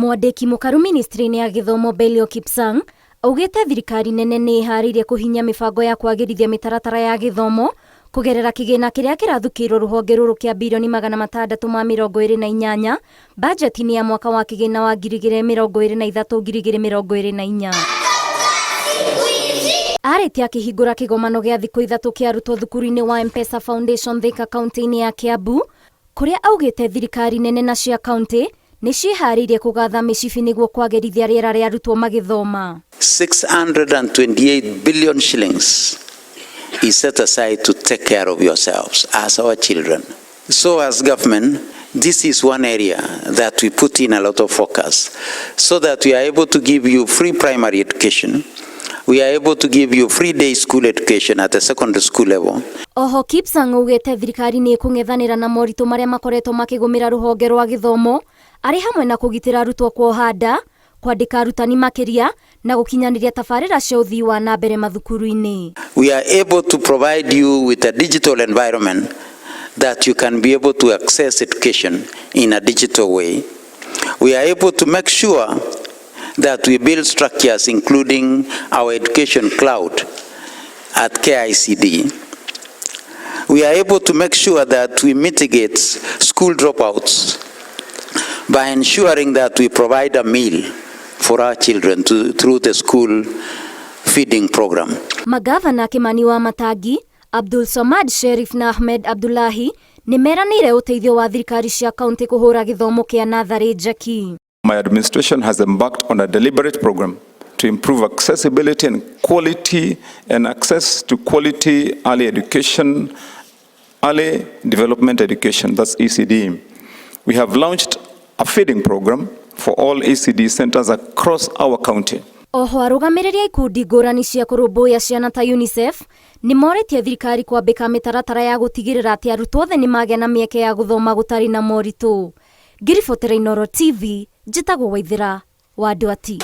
Mwandĩki mũkaru ministry-inĩ ya gĩthomo Belio Kipsang augĩte thirikari nene nĩ ĩharĩirie kũhinya mĩbango ya kwagĩrithia mĩtaratara ya gĩthomo kũgerera kĩgĩna kĩrĩa kĩrathukĩirwo rũhonge rũrũ kĩa birioni 628 bajeti-inĩ ya mwaka wa kĩgĩna wa 2023-2024. Arĩtia akĩhingũra kĩgomano gĩa thikũ 3 kĩa arutwo thukuru-inĩ wa M-Pesa Foundation Thika kaũntĩ-inĩ ya Kiambu, kũrĩa augĩte thirikari nene na cia kaũntĩ nĩ ciĩharĩirie kũgatha mĩcibi nĩguo kwagĩrithia rĩera rĩa arutwo magĩthoma. 628 billion shillings is set aside to take care of yourselves as our children. So as government, this is one area that we put in a lot of focus so that we are able to give you free primary education. We are able to give you free day school education at the secondary school level. Oho Kipsang augĩte thirikari nĩ kũng'ethanĩra na moritũ marĩa makoretwo makĩgũmĩra rũhonge rwa gĩthomo arĩ hamwe na kũgitĩra arutwo kuoha nda, kwandĩka arutani makĩria na gũkinyanĩria tabarĩra cia ũthii wa na mbere mathukuru-inĩ. We are able to provide you with a digital environment that you can be able to access education in a digital way. We are able to make sure that we build structures including our education cloud at KICD. We are able to make sure that we mitigate school dropouts by ensuring that we provide a meal for our children through the school feeding program. Magavana Kimani wa Matangi, Abdul Samad Sherif na Ahmed Abdullahi nĩ meranĩire ũteithio wa thirikari cia kaũntĩ kũhũra gĩthomo kĩa natharĩ njeki. My administration has embarked on a deliberate program to improve accessibility and quality and access to quality early education, early development education, that's ECD. We have launched a feeding program for all ECD centers across our county. Oho arũgamĩrĩria ikundi ngũrani cia kũrũmbũiya ciana ta UNICEF nĩ morĩtie thirikari kwambĩka mĩtaratara ya gũtigĩrĩra atĩ arutwo othe nĩ magĩa na mĩeke ya gũthoma gũtarĩ na moritũ. Ngiribotera Inooro TV, njĩtagwo Waithĩra wa Ndwati.